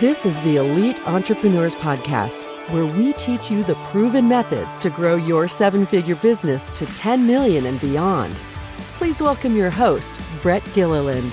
This is the Elite Entrepreneurs Podcast, where we teach you the proven methods to grow your seven-figure business to 10 million and beyond. Please welcome your host, Bret Gilliland.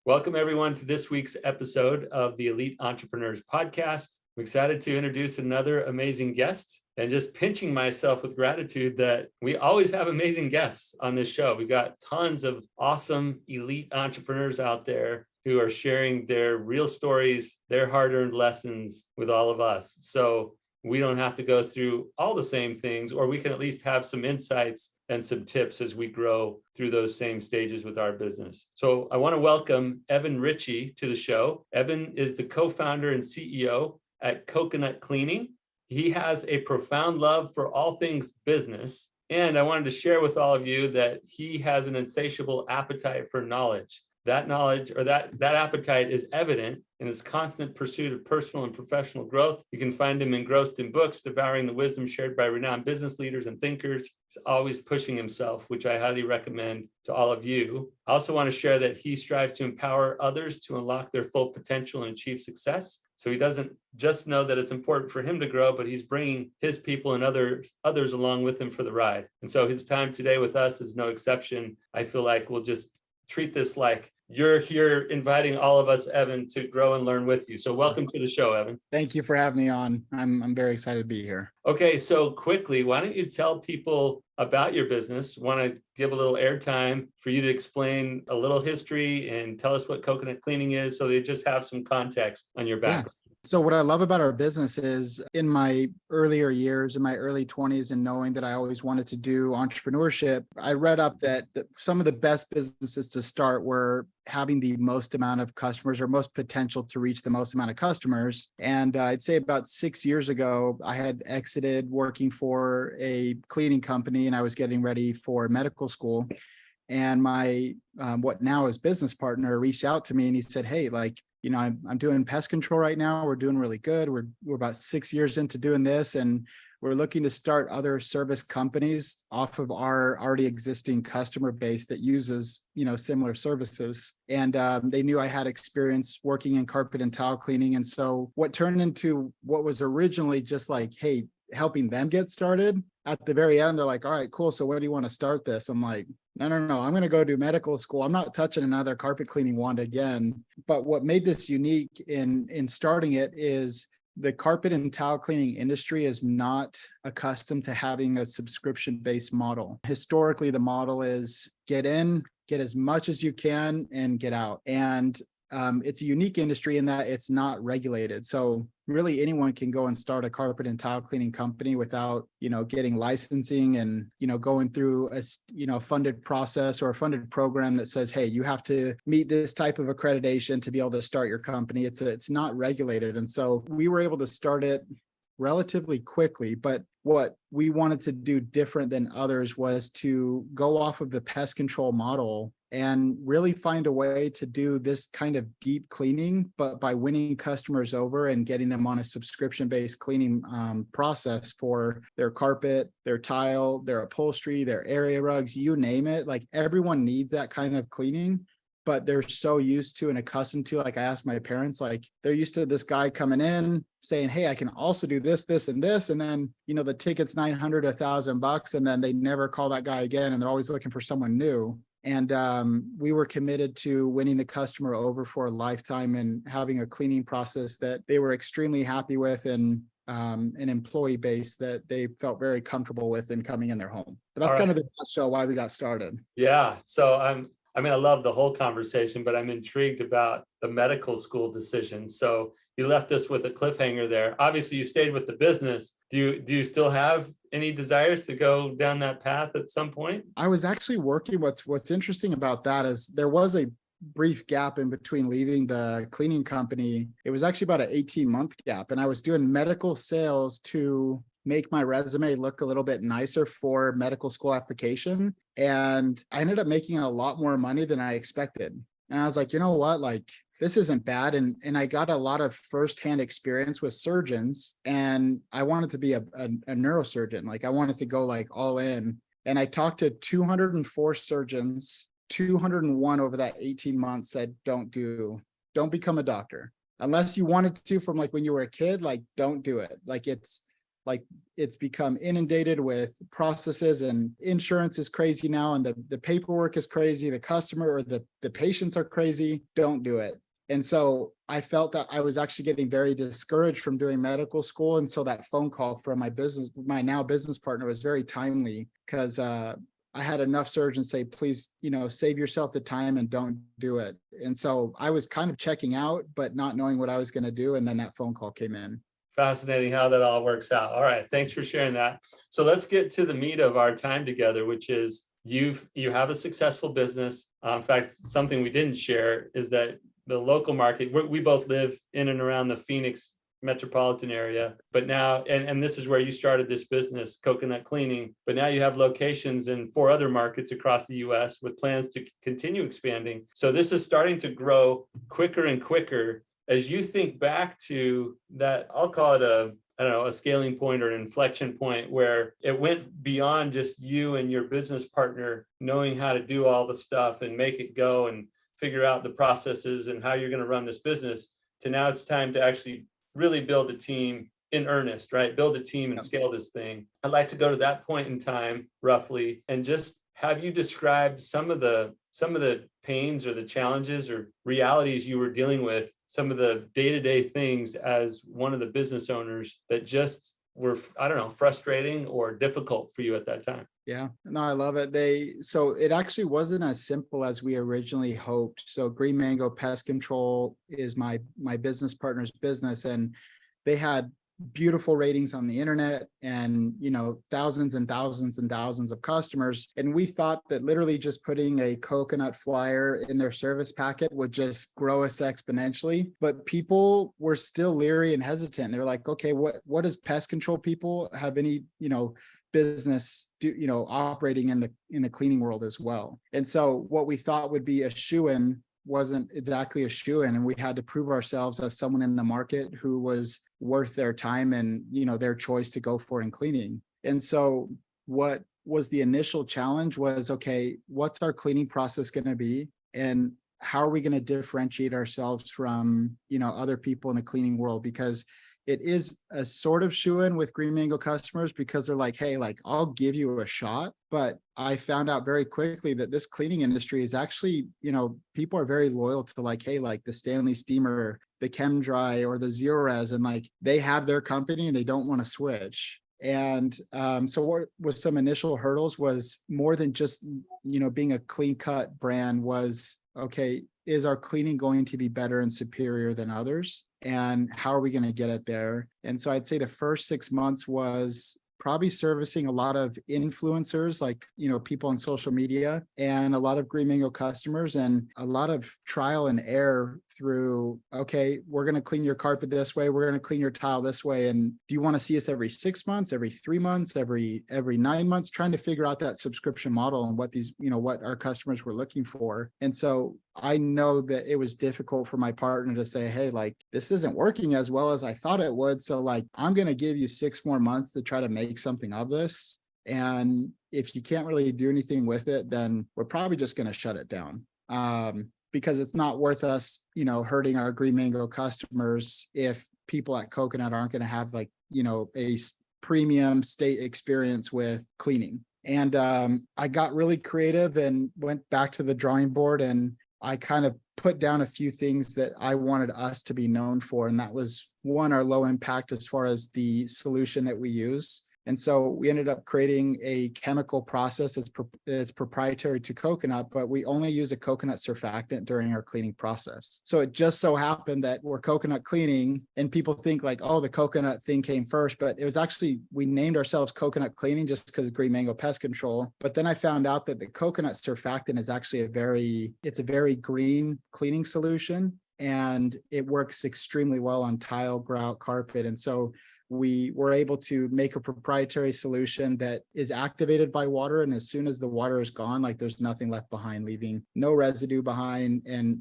Welcome, everyone, to this week's episode of the Elite Entrepreneurs Podcast. I'm excited to introduce another amazing guest and just pinching myself with gratitude that we always have amazing guests on this show. We've got tons of awesome elite entrepreneurs out there who are sharing their real stories, their hard-earned lessons with all of us. So we don't have to go through all the same things, or we can at least have some insights and some tips as we grow through those same stages with our business. So I want to welcome Evan Ritchey to the show. Evan is the co-founder and CEO at Coconut Cleaning. He has a profound love for all things business. And I wanted to share with all of you that he has an insatiable appetite for knowledge. That knowledge, or that appetite, is evident in his constant pursuit of personal and professional growth. You can find him engrossed in books, devouring the wisdom shared by renowned business leaders and thinkers. He's always pushing himself, which I highly recommend to all of you. I also want to share that he strives to empower others to unlock their full potential and achieve success. So he doesn't just know that it's important for him to grow, but he's bringing his people and others along with him for the ride. And so his time today with us is no exception. I feel like we'll just treat this like you're here inviting all of us, Evan, to grow and learn with you. So welcome to the show, Evan. Thank you for having me on. I'm very excited to be here. Okay, so quickly, why don't you tell people about your business? Want to give a little airtime for you to explain a little history and tell us what Coconut Cleaning is, so they just have some context on your background. Yes. So what I love about our business is, in my earlier years, in my early 20s, and knowing that I always wanted to do entrepreneurship, I read up that some of the best businesses to start were having the most amount of customers, or most potential to reach the most amount of customers. And I'd say about 6 years ago, I had exited working for a cleaning company, and I was getting ready for medical school. And my what now is business partner reached out to me, and he said, "Hey, I'm doing pest control right now. We're doing really good. We're about 6 years into doing this, and we're looking to start other service companies off of our already existing customer base that uses, similar services." And they knew I had experience working in carpet and tile cleaning. And so what turned into what was originally just like, hey, helping them get started, at the very end, they're like, "All right, cool. So when do you want to start this?" I'm like, no, I'm going to go do medical school. I'm not touching another carpet cleaning wand again. But what made this unique in starting it is the carpet and tile cleaning industry is not accustomed to having a subscription-based model. Historically, the model is get in, get as much as you can, and get out. And it's a unique industry in that it's not regulated. So really anyone can go and start a carpet and tile cleaning company without, getting licensing and, going through a funded process or a funded program that says, hey, you have to meet this type of accreditation to be able to start your company. It's not regulated. And so we were able to start it relatively quickly. But what we wanted to do different than others was to go off of the pest control model and really find a way to do this kind of deep cleaning, but by winning customers over and getting them on a subscription-based cleaning process for their carpet, their tile, their upholstery, their area rugs, you name it. Like, everyone needs that kind of cleaning, but they're so used to and accustomed to, like I asked my parents, like they're used to this guy coming in saying, hey, I can also do this, this, and this. And then, the ticket's $900, $1,000, and then they never call that guy again. And they're always looking for someone new. And we were committed to winning the customer over for a lifetime and having a cleaning process that they were extremely happy with, and an employee base that they felt very comfortable with in coming in their home. But that's kind of the show why we got started. Yeah. So I love the whole conversation, but I'm intrigued about the medical school decision. So you left us with a cliffhanger there. Obviously, you stayed with the business. Do you still have any desires to go down that path at some point? I was actually working. What's interesting about that is there was a brief gap in between leaving the cleaning company. It was actually about an 18-month gap, and I was doing medical sales to make my resume look a little bit nicer for medical school application. And I ended up making a lot more money than I expected. And I was like, you know what? Like, this isn't bad. And I got a lot of firsthand experience with surgeons, and I wanted to be a neurosurgeon. Like I wanted to go like all in. And I talked to 204 surgeons, 201 over that 18 months said, don't become a doctor. Unless you wanted to from like when you were a kid, like don't do it. Like it's become inundated with processes, and insurance is crazy now, and the paperwork is crazy. The customer or the patients are crazy. Don't do it. And so I felt that I was actually getting very discouraged from doing medical school. And so that phone call from my now business partner was very timely, because I had enough surgeons say, please, save yourself the time and don't do it. And so I was kind of checking out, but not knowing what I was going to do. And then that phone call came in. Fascinating how that all works out. All right. Thanks for sharing that. So let's get to the meat of our time together, which is you have a successful business. In fact, something we didn't share is that the local market, we both live in and around the Phoenix metropolitan area, but now, and this is where you started this business, coconut cleaning, but now you have locations in 4 other markets across the US with plans to continue expanding. So this is starting to grow quicker and quicker. As you think back to that, I'll call it a scaling point or an inflection point where it went beyond just you and your business partner knowing how to do all the stuff and make it go and figure out the processes and how you're going to run this business, to now it's time to actually really build a team in earnest, right? Build a team and scale this thing. I'd like to go to that point in time roughly and just have you describe some of the pains or the challenges or realities you were dealing with, some of the day-to-day things as one of the business owners that just were, I don't know, frustrating or difficult for you at that time. Yeah, no, I love it. So it actually wasn't as simple as we originally hoped. So Green Mango Pest Control is my business partner's business, and they had beautiful ratings on the internet and thousands and thousands and thousands of customers. And we thought that literally just putting a coconut flyer in their service packet would just grow us exponentially. But people were still leery and hesitant. They're like, okay, what does pest control people have any business operating in the cleaning world as well? And so what we thought would be a shoo-in wasn't exactly a shoo-in, and we had to prove ourselves as someone in the market who was worth their time and their choice to go for in cleaning. And so what was the initial challenge was, okay, what's our cleaning process going to be, and how are we going to differentiate ourselves from other people in the cleaning world? Because it is a sort of shoo-in with Green Mango customers, because they're like, hey, like I'll give you a shot. But I found out very quickly that this cleaning industry is actually, people are very loyal to like, hey, like the Stanley Steamer, the Chem Dry, or the Zerorez, and like they have their company and they don't want to switch. And so what was some initial hurdles was more than just, being a clean cut brand was, okay, is our cleaning going to be better and superior than others? And how are we going to get it there? And so I'd say the first 6 months was probably servicing a lot of influencers, like, people on social media, and a lot of Green Mango customers, and a lot of trial and error through, okay, we're going to clean your carpet this way. We're going to clean your tile this way. And do you want to see us every 6 months, every 3 months, every 9 months, trying to figure out that subscription model and what these, what our customers were looking for. And so I know that it was difficult for my partner to say, hey, like, this isn't working as well as I thought it would. So like, I'm going to give you 6 more months to try to make something of this. And if you can't really do anything with it, then we're probably just going to shut it down. Because it's not worth us, hurting our Green Mango customers if people at Coconut aren't going to have like, a premium state experience with cleaning. And I got really creative and went back to the drawing board, and I kind of put down a few things that I wanted us to be known for. And that was, one, our low impact as far as the solution that we use. And so we ended up creating a chemical process that's proprietary to coconut, but we only use a coconut surfactant during our cleaning process. So it just so happened that we're coconut cleaning, and people think like, oh, the coconut thing came first, but it was actually, we named ourselves Coconut Cleaning just because of Green Mango Pest Control. But then I found out that the coconut surfactant is actually it's a very green cleaning solution, and it works extremely well on tile, grout, carpet. And so we were able to make a proprietary solution that is activated by water. And as soon as the water is gone, like there's nothing left behind, leaving no residue behind. And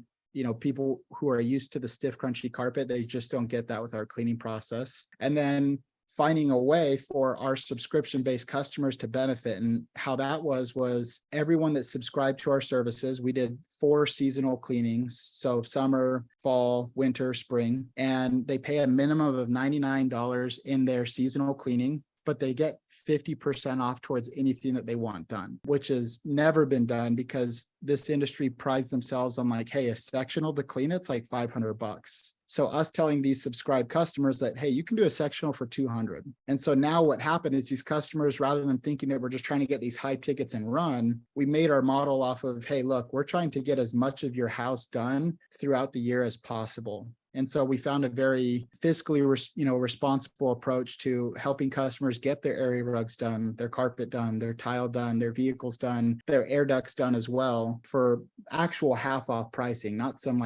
people who are used to the stiff, crunchy carpet, they just don't get that with our cleaning process. And then finding a way for our subscription-based customers to benefit. And how that was everyone that subscribed to our services, we did 4 seasonal cleanings. So summer, fall, winter, spring, and they pay a minimum of $99 in their seasonal cleaning, but they get 50% off towards anything that they want done, which has never been done because this industry prides themselves on like, hey, a sectional to clean, it's like $500. So us telling these subscribed customers that, hey, you can do a sectional for $200. And so now what happened is these customers, rather than thinking that we're just trying to get these high tickets and run, we made our model off of, hey, look, we're trying to get as much of your house done throughout the year as possible. And so we found a very fiscally, responsible approach to helping customers get their area rugs done, their carpet done, their tile done, their vehicles done, their air ducts done as well for actual half off pricing, not some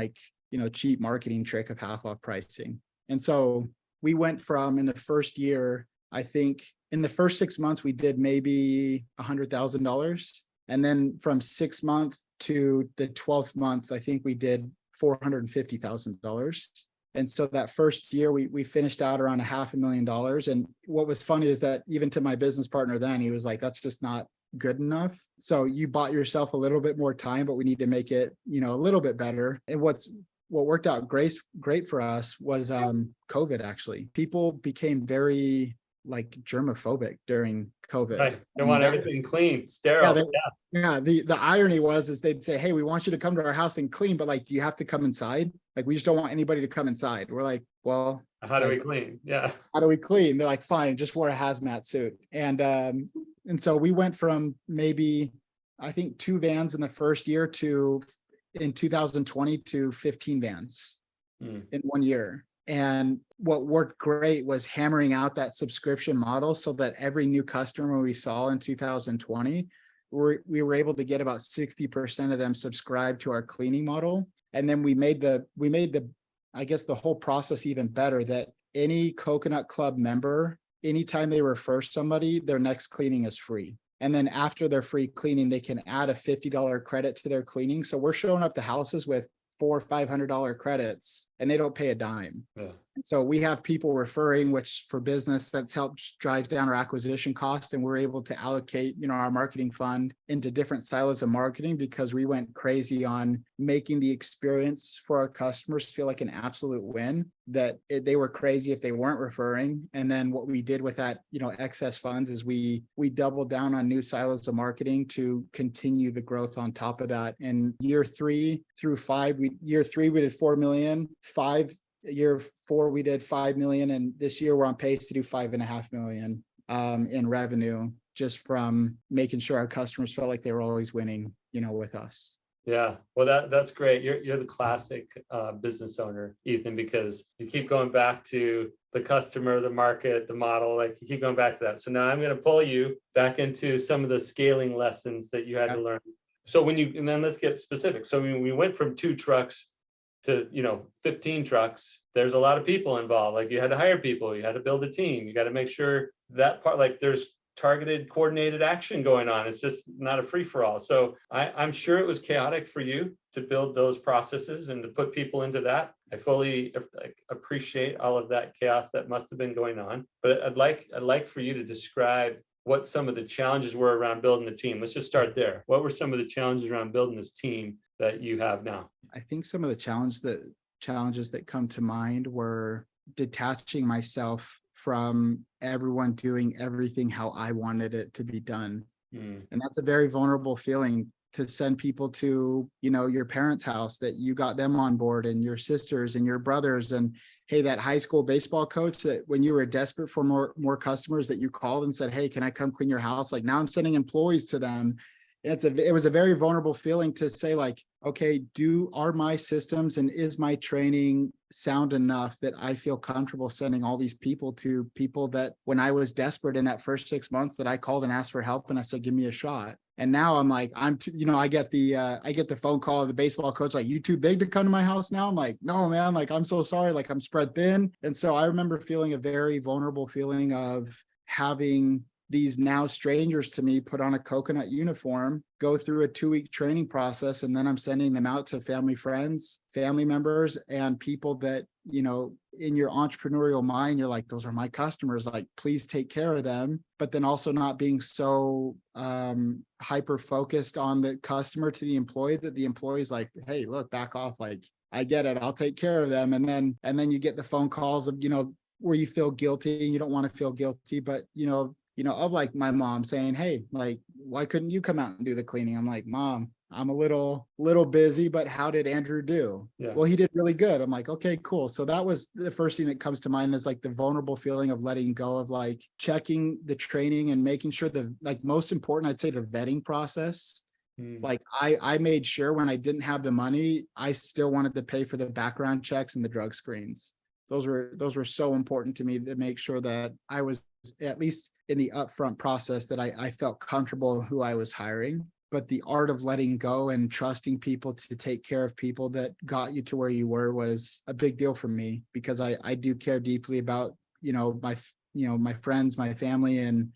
cheap marketing trick of half off pricing. And so we went from, in the first year, I think in the first 6 months, we did maybe $100,000. And then from 6 months to the 12th month, I think we did $450,000. And so that first year we finished out around $500,000. And what was funny is that even to my business partner then, he was like, that's just not good enough. So you bought yourself a little bit more time, but we need to make it, a little bit better. And what worked out great for us was COVID. Actually, people became very germophobic during COVID. Right. They want everything clean, sterile. Yeah. The irony is they'd say, hey, we want you to come to our house and clean, but do you have to come inside? We just don't want anybody to come inside. We're like, well, how do we clean? Yeah. How do we clean? They're like, fine, just wear a hazmat suit. And so we went from maybe, I think 2 vans in the first year to in 2020 to 15 vans in 1 year. And what worked great was hammering out that subscription model so that every new customer we saw in 2020, we were able to get about 60% of them subscribed to our cleaning model. And then we made the whole process even better, that any Coconut Club member, anytime they refer somebody, their next cleaning is free. And then after their free cleaning, they can add a $50 credit to their cleaning. So we're showing up to houses with $400 or $500 credits and they don't pay a dime. Yeah. And so we have people referring, which for business that's helped drive down our acquisition cost. And we're able to allocate, our marketing fund into different silos of marketing because we went crazy on making the experience for our customers feel like an absolute win, that they were crazy if they weren't referring. And then what we did with that, excess funds is we doubled down on new silos of marketing to continue the growth on top of that. In year 3 through 5, year 3, we did 4 million, year 4, we did 5 million. And this year we're on pace to do 5.5 million in revenue, just from making sure our customers felt like they were always winning, with us. Yeah, well, that's great. You're the classic business owner, Ethan, because you keep going back to the customer, the market, the model, you keep going back to that. So now I'm going to pull you back into some of the scaling lessons that you had to learn. So and then let's get specific. So we went from 2 trucks to 15 trucks. There's a lot of people involved. You had to hire people, you had to build a team, you got to make sure that part, there's targeted, coordinated action going on. It's just not a free-for-all. So I'm sure it was chaotic for you to build those processes and to put people into that. I fully appreciate all of that chaos that must have been going on. But I'd like for you to describe what some of the challenges were around building the team. Let's just start there. What were some of the challenges around building this team that you have now? I think some of the challenges that come to mind were detaching myself from everyone doing everything how I wanted it to be done. And that's a very vulnerable feeling, to send people to, your parents' house, that you got them on board, and your sisters and your brothers, and hey, that high school baseball coach that when you were desperate for more customers, that you called and said, hey, can I come clean your house? Now I'm sending employees to them. And it was a very vulnerable feeling to say, okay, are my systems and is my training sound enough that I feel comfortable sending all these people to people that when I was desperate in that first 6 months, that I called and asked for help and I said, give me a shot. And now I'm I get the phone call of the baseball coach, you too big to come to my house now? I'm like, no, man, I'm so sorry. I'm spread thin. And so I remember feeling a very vulnerable feeling of having these now strangers to me put on a coconut uniform, go through a 2-week training process, and then I'm sending them out to family, friends, family members, and people that, in your entrepreneurial mind, you're like, those are my customers, like, please take care of them. But then also not being so hyper focused on the customer to the employee that the employee's like, hey, look, back off. Like, I get it. I'll take care of them. And then you get the phone calls of, where you feel guilty and you don't want to feel guilty, but of like my mom saying, hey, like, why couldn't you come out and do the cleaning? I'm like, Mom, I'm a little busy, but how did Andrew do? Yeah. Well, he did really good. I'm like, okay, cool. So that was the first thing that comes to mind, is like the vulnerable feeling of letting go, of like checking the training and making sure that, like, most important, I'd say the vetting process. Like I made sure when I didn't have the money, I still wanted to pay for the background checks and the drug screens. Those were so important to me, to make sure that I was, at least in the upfront process, that I felt comfortable in who I was hiring. But the art of letting go and trusting people to take care of people that got you to where you were was a big deal for me, because I do care deeply about, my friends, my family, and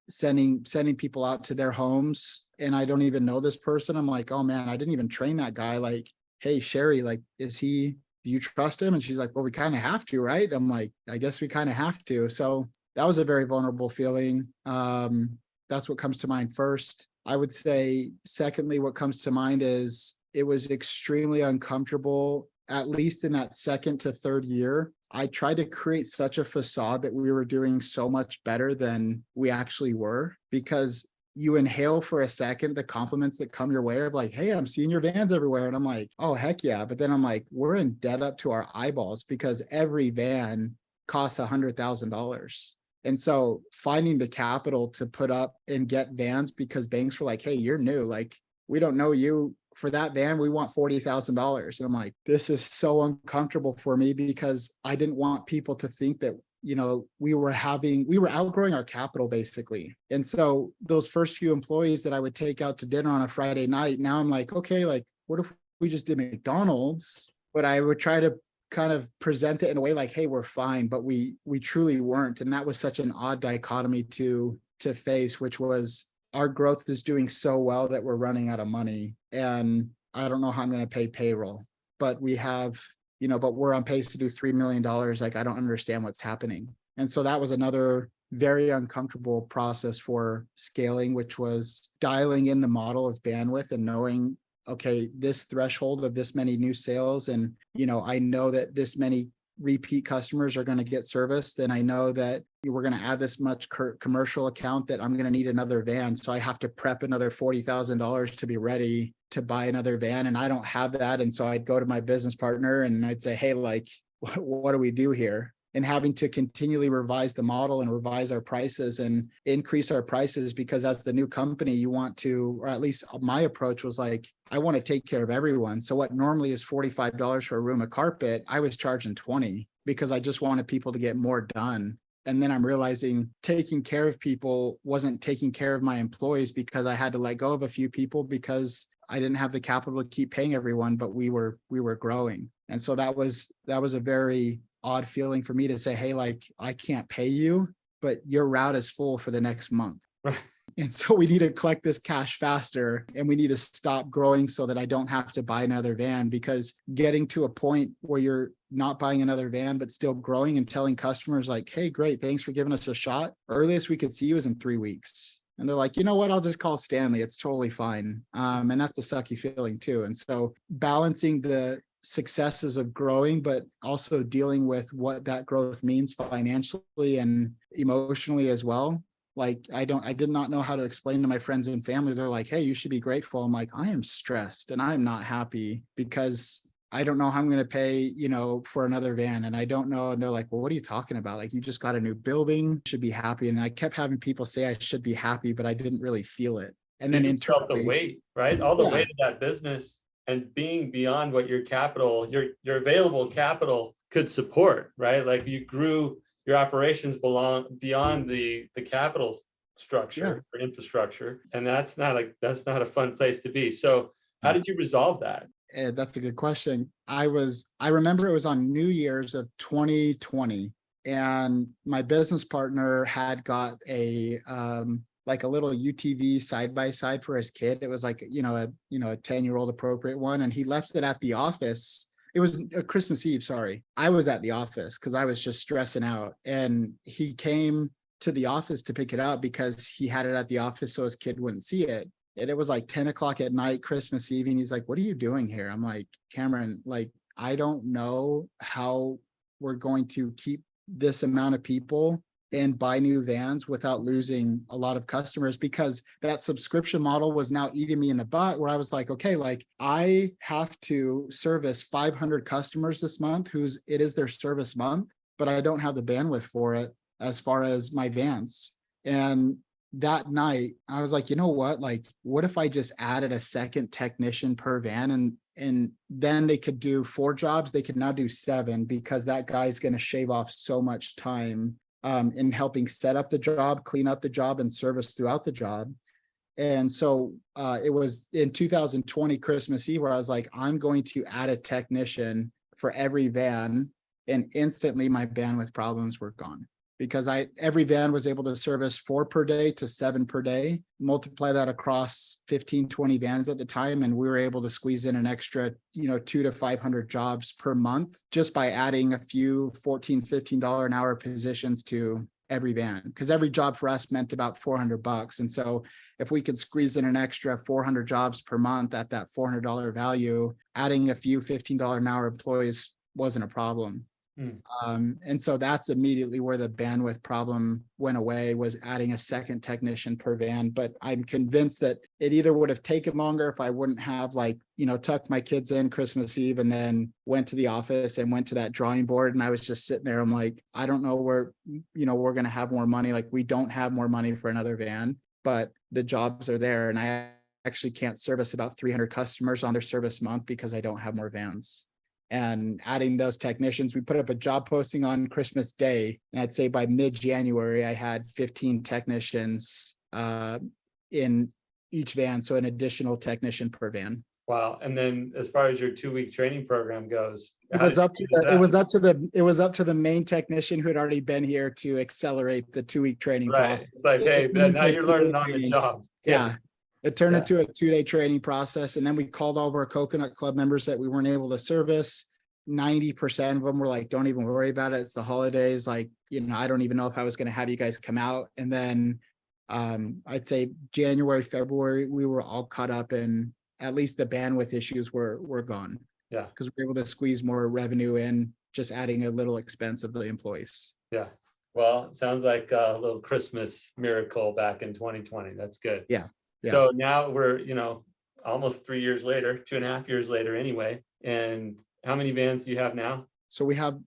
sending people out to their homes. And I don't even know this person. I'm like, oh man, I didn't even train that guy. Like, hey, Sherry, like, do you trust him? And she's like, well, we kind of have to, right? I'm like, I guess we kind of have to. So that was a very vulnerable feeling. That's what comes to mind first. I would say, secondly, what comes to mind is it was extremely uncomfortable, at least in that second to third year. I tried to create such a facade that we were doing so much better than we actually were, because you inhale for a second the compliments that come your way of like, hey, I'm seeing your vans everywhere. And I'm like, oh, heck yeah. But then I'm like, we're in debt up to our eyeballs, because every van costs $100,000. And so finding the capital to put up and get vans, because banks were like, hey, you're new. Like, we don't know you. For that van, we want $40,000. And I'm like, this is so uncomfortable for me, because I didn't want people to think that, we were outgrowing our capital, basically. And so those first few employees that I would take out to dinner on a Friday night, now I'm like, okay, like, what if we just did McDonald's? But I would try to kind of present it in a way like, hey, we're fine, but we truly weren't. And that was such an odd dichotomy to face, which was, our growth is doing so well that we're running out of money, and I don't know how I'm going to pay payroll, but we have, but we're on pace to do $3 million. Like, I don't understand what's happening. And so that was another very uncomfortable process for scaling, which was dialing in the model of bandwidth and knowing, okay, this threshold of this many new sales, and, I know that this many repeat customers are going to get serviced, and I know that we're going to add this much commercial account that I'm going to need another van. So I have to prep another $40,000 to be ready to buy another van, and I don't have that. And so I'd go to my business partner and I'd say, hey, like, what do we do here? And having to continually revise the model and revise our prices and increase our prices, because as the new company, you want to, or at least my approach was like, I want to take care of everyone. So what normally is $45 for a room of carpet, I was charging $20, because I just wanted people to get more done. And then I'm realizing taking care of people wasn't taking care of my employees, because I had to let go of a few people because I didn't have the capital to keep paying everyone, but we were growing. And so that was a very odd feeling for me to say, hey, like, I can't pay you, but your route is full for the next month. Right. And so we need to collect this cash faster, and we need to stop growing so that I don't have to buy another van, because getting to a point where you're not buying another van, but still growing and telling customers like, hey, great, thanks for giving us a shot. Earliest we could see you is in 3 weeks. And they're like, you know what, I'll just call Stanley. It's totally fine. And that's a sucky feeling too. And so balancing the successes of growing, but also dealing with what that growth means financially and emotionally as well. Like, I did not know how to explain to my friends and family. They're like, hey, you should be grateful. I'm like, I am stressed and I'm not happy, because I don't know how I'm going to pay, for another van. And I don't know. And they're like, well, what are you talking about? Like, you just got a new building, should be happy. And I kept having people say I should be happy, but I didn't really feel it. And then you felt the weight, right? All the weight of that business, and being beyond what your capital, your available capital could support, right? Like, you grew your operations beyond the capital structure or infrastructure. And that's not a fun place to be. So how did you resolve that? That's a good question. I remember it was on New Year's of 2020. And my business partner had got a like a little UTV side by side for his kid. It was like, a 10-year-old appropriate one. And he left it at the office. It was a Christmas Eve, sorry. I was at the office because I was just stressing out. And he came to the office to pick it up because he had it at the office so his kid wouldn't see it. And it was like 10 o'clock at night, Christmas Eve. And he's like, "What are you doing here?" I'm like, "Cameron, like, I don't know how we're going to keep this amount of people and buy new vans without losing a lot of customers," because that subscription model was now eating me in the butt, where I was like, okay, like I have to service 500 customers this month it is their service month, but I don't have the bandwidth for it as far as my vans. And that night I was like, you know what, like, what if I just added a second technician per van, and then they could do 4 jobs, they could now do 7, because that guy's going to shave off so much time in helping set up the job, clean up the job, and service throughout the job. And so it was in 2020 Christmas Eve where I was like, I'm going to add a technician for every van, and instantly my bandwidth problems were gone, because every van was able to service 4 per day to 7 per day. Multiply that across 15, 20 vans at the time, and we were able to squeeze in an extra, 200 to 500 jobs per month just by adding a few $14, $15 an hour positions to every van, because every job for us meant about $400. And so if we could squeeze in an extra 400 jobs per month at that $400 value, adding a few $15 an hour employees wasn't a problem. And so that's immediately where the bandwidth problem went away, was adding a second technician per van. But I'm convinced that it either would have taken longer if I wouldn't have, like, tucked my kids in Christmas Eve and then went to the office and went to that drawing board. And I was just sitting there. I'm like, I don't know where, we're going to have more money. Like, we don't have more money for another van, but the jobs are there. And I actually can't service about 300 customers on their service month because I don't have more vans. And adding those technicians, we put up a job posting on Christmas Day, and I'd say by mid-January, I had 15 technicians in each van, so an additional technician per van. Wow! And then, as far as your 2-week training program goes, it was up to the main technician who had already been here to accelerate the 2-week training process. It's like, hey, now you're learning on the job. Yeah. It turned into a 2-day training process. And then we called all of our Coconut Club members that we weren't able to service. 90% of them were like, don't even worry about it. It's the holidays. Like, I don't even know if I was going to have you guys come out. And then I'd say January, February, we were all caught up, and at least the bandwidth issues were gone. Yeah. Because we were able to squeeze more revenue in, just adding a little expense of the employees. Yeah. Well, it sounds like a little Christmas miracle back in 2020. That's good. Yeah. So now we're, almost 3 years later, 2.5 years later anyway. And how many vans do you have now? So we have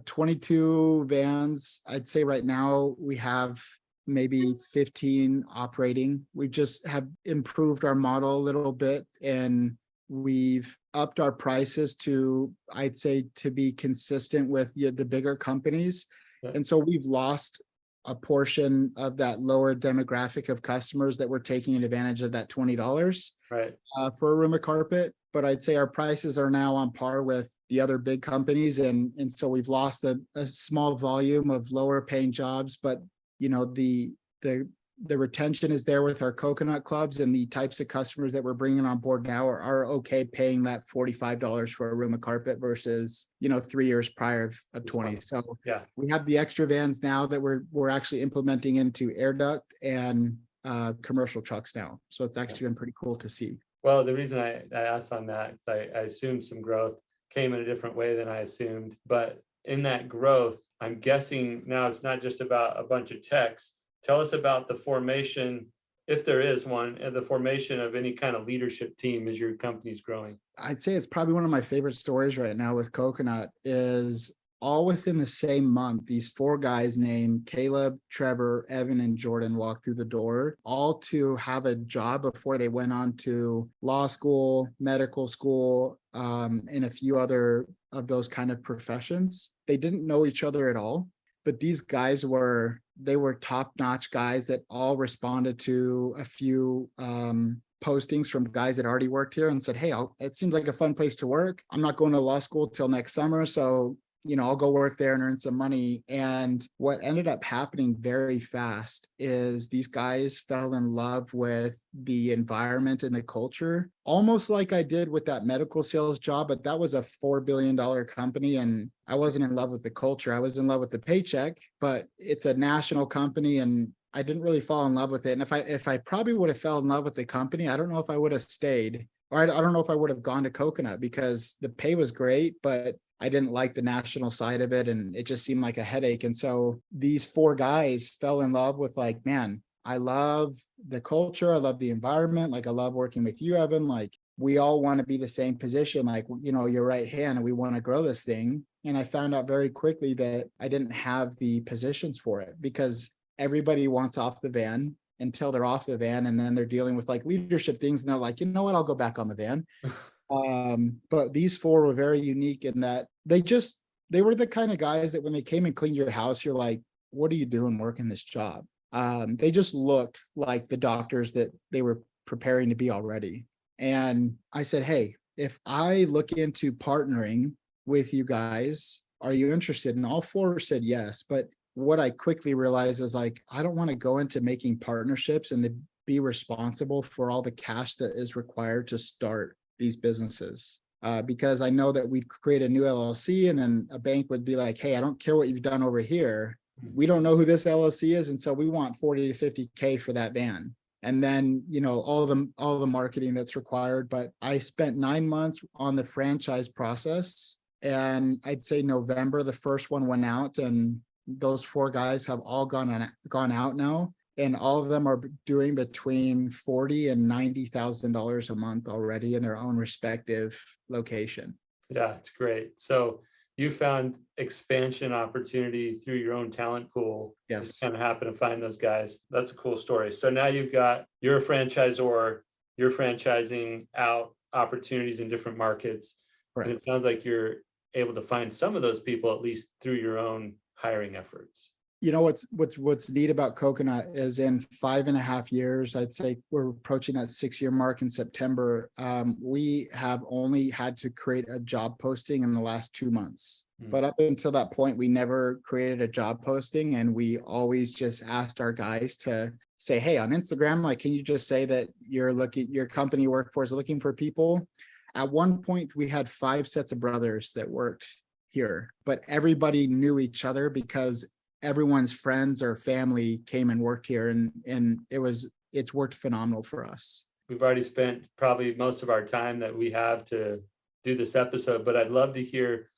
22 vans. I'd say right now we have maybe 15 operating. We just have improved our model a little bit, and we've upped our prices to, I'd say, to be consistent with the bigger companies. Yeah. And so we've lost a portion of that lower demographic of customers that were taking advantage of that $20 for a room of carpet. But I'd say our prices are now on par with the other big companies. And so we've lost a small volume of lower paying jobs, but the retention is there with our Coconut Clubs, and the types of customers that we're bringing on board now are okay paying that $45 for a room of carpet versus 3 years prior of 20. So we have the extra vans now that we're actually implementing into air duct and commercial trucks now. So it's actually been pretty cool to see. Well, the reason I asked on that is I assumed some growth came in a different way than I assumed, but in that growth, I'm guessing now it's not just about a bunch of techs. Tell us about the formation, if there is one, and the formation of any kind of leadership team as your company's growing. I'd say it's probably one of my favorite stories right now with Coconut is all within the same month, these 4 guys named Caleb, Trevor, Evan, and Jordan walked through the door, all to have a job before they went on to law school, medical school, and a few other of those kind of professions. They didn't know each other at all, but these guys were top-notch guys that all responded to a few postings from guys that already worked here and said, hey, it seems like a fun place to work. I'm not going to law school till next summer, so I'll go work there and earn some money. And what ended up happening very fast is these guys fell in love with the environment and the culture, almost like I did with that medical sales job, but that was a $4 billion company. And I wasn't in love with the culture. I was in love with the paycheck, but it's a national company and I didn't really fall in love with it. And if I probably would have fell in love with the company, I don't know if I would have stayed, or I don't know if I would have gone to Coconut, because the pay was great, but I didn't like the national side of it. And it just seemed like a headache. And so these four guys fell in love with, like, man, I love the culture. I love the environment. Like, I love working with you, Evan. Like, we all want to be the same position, like, your right hand, and we want to grow this thing. And I found out very quickly that I didn't have the positions for it, because everybody wants off the van until they're off the van. And then they're dealing with like leadership things. And they're like, you know what, I'll go back on the van. But these four were very unique in that they were the kind of guys that when they came and cleaned your house, you're like, what are you doing working this job? They just looked like the doctors that they were preparing to be already. And I said, hey, if I look into partnering with you guys, are you interested? And all four said yes. But what I quickly realized is, like, I don't want to go into making partnerships and be responsible for all the cash that is required to start these businesses. Because I know that we'd create a new LLC and then a bank would be like, hey, I don't care what you've done over here. We don't know who this LLC is. And so we want 40 to 50K for that van. And then, all the marketing that's required. But I spent 9 months on the franchise process. And I'd say November, the first one went out, and those four guys have all gone out now, and all of them are doing between $40,000 and $90,000 a month already in their own respective location. Yeah, it's great. So you found expansion opportunity through your own talent pool. Yes. Just kind of happen to find those guys. That's a cool story. So now you're a franchisor, you're franchising out opportunities in different markets. Right. And it sounds like you're able to find some of those people, at least through your own hiring efforts. What's neat about Coconut is in 5.5 years, I'd say we're approaching that 6-year mark in September. We have only had to create a job posting in the last 2 months. But up until that point, we never created a job posting. And we always just asked our guys to say, hey, on Instagram, like, can you just say that your company workforce is looking for people? At one point, we had 5 sets of brothers that worked here, but everybody knew each other because everyone's friends or family came and worked here, and it's worked phenomenal for us. We've already spent probably most of our time that we have to do this episode, but I'd love to hear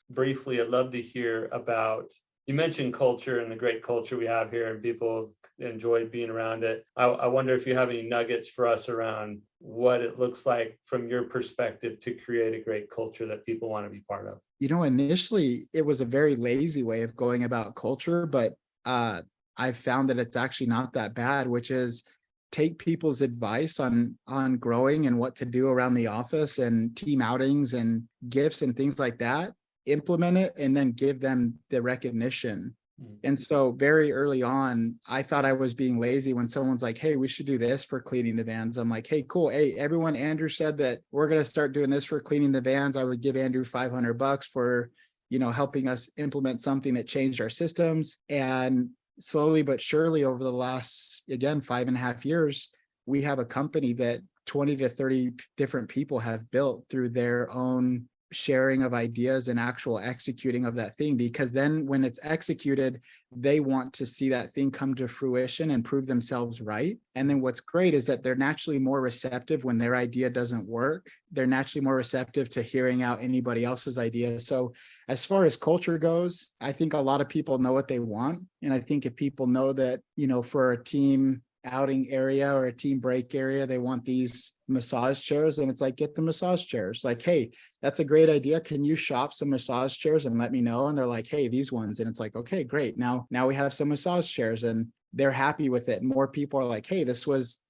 about, you mentioned culture and the great culture we have here, and people have enjoyed being around it. I wonder if you have any nuggets for us around what it looks like from your perspective to create a great culture that people want to be part of. Initially it was a very lazy way of going about culture, but I've found that it's actually not that bad, which is take people's advice on growing and what to do around the office and team outings and gifts and things like that, implement it, and then give them the recognition. And so very early on, I thought I was being lazy when someone's like, hey, we should do this for cleaning the vans. I'm like, hey, cool. Hey, everyone, Andrew said that we're going to start doing this for cleaning the vans. I would give Andrew $500 for, helping us implement something that changed our systems. And slowly but surely over the last, again, 5.5 years, we have a company that 20 to 30 different people have built through their own sharing of ideas and actual executing of that thing. Because then when it's executed, they want to see that thing come to fruition and prove themselves right. And then what's great is that they're naturally more receptive when their idea doesn't work. They're naturally more receptive to hearing out anybody else's idea. So as far as culture goes, I think a lot of people know what they want. And I think if people know that, for a team outing area or a team break area, they want these massage chairs, and it's like, get the massage chairs. Like, hey, that's a great idea. Can you shop some massage chairs and let me know? And they're like, hey, these ones. And it's like, okay, great. Now we have some massage chairs, and they're happy with it. And more people are like, hey, this was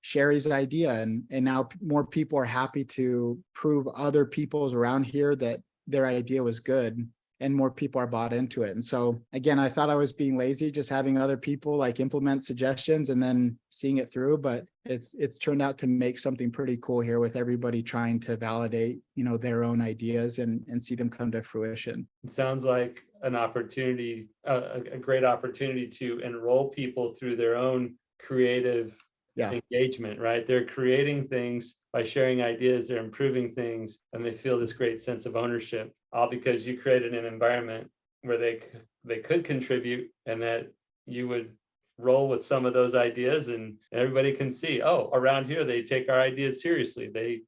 Sherry's idea. And now more people are happy to prove other people's around here that their idea was good. and more people are bought into it. And so again, I thought I was being lazy, just having other people like implement suggestions and then seeing it through. But it's turned out to make something pretty cool here with everybody trying to validate, their own ideas and see them come to fruition. It sounds like an opportunity, a great opportunity to enroll people through their own creative engagement, right? They're creating things by sharing ideas, they're improving things, and they feel this great sense of ownership, all because you created an environment where they could contribute, and that you would roll with some of those ideas, and everybody can see, oh, around here they take our ideas seriously. They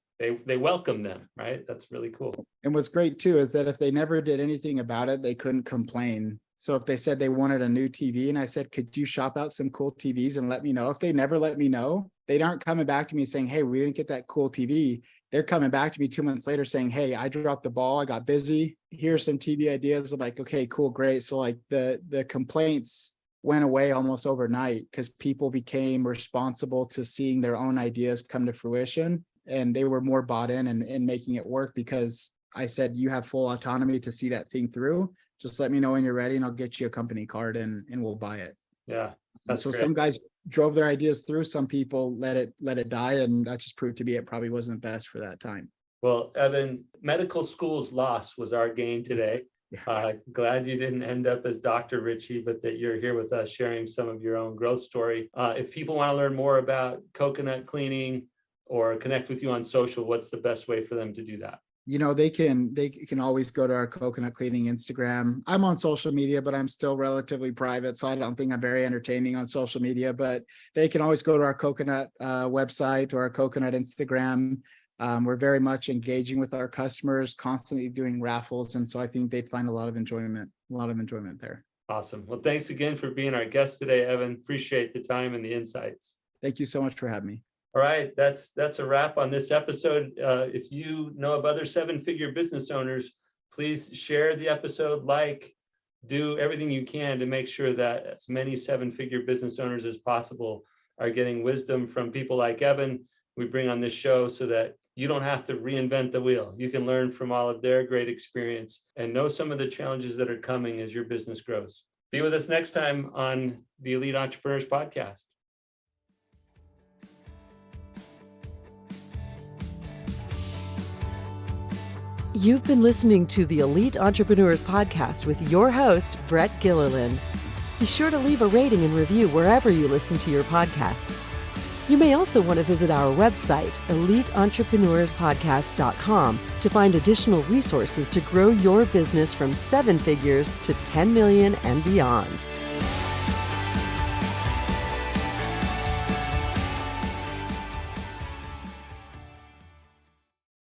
welcome them, right? That's really cool. And what's great too is that if they never did anything about it, they couldn't complain. So if they said they wanted a new TV and I said, could you shop out some cool TVs and let me know? If they never let me know, they aren't coming back to me saying, hey, we didn't get that cool TV. They're coming back to me 2 months later saying, hey, I dropped the ball. I got busy. Here's some TV ideas. I'm like, okay, cool, great. So like the complaints went away almost overnight because people became responsible to seeing their own ideas come to fruition. And they were more bought in and making it work because I said, you have full autonomy to see that thing through. Just let me know when you're ready and I'll get you a company card and we'll buy it. Yeah. That's so great. Some guys drove their ideas through. Some people let it die. And that just proved to be, it probably wasn't best for that time. Well, Evan, medical school's loss was our gain today. Glad you didn't end up as Dr. Ritchey, but that you're here with us sharing some of your own growth story. If people want to learn more about coconut cleaning or connect with you on social, what's the best way for them to do that? They can always go to our coconut cleaning Instagram. I'm on social media, but I'm still relatively private. So I don't think I'm very entertaining on social media, but they can always go to our coconut website or our coconut Instagram. We're very much engaging with our customers, constantly doing raffles. And so I think they'd find a lot of enjoyment there. Awesome. Well, thanks again for being our guest today, Evan. Appreciate the time and the insights. Thank you so much for having me. All right, that's a wrap on this episode. If you know of other seven-figure business owners, please share the episode, do everything you can to make sure that as many seven-figure business owners as possible are getting wisdom from people like Evan we bring on this show so that you don't have to reinvent the wheel. You can learn from all of their great experience and know some of the challenges that are coming as your business grows. Be with us next time on the Elite Entrepreneurs Podcast. You've been listening to the Elite Entrepreneurs Podcast with your host, Bret Gilliland. Be sure to leave a rating and review wherever you listen to your podcasts. You may also want to visit our website, eliteentrepreneurspodcast.com, to find additional resources to grow your business from 7 figures to 10 million and beyond.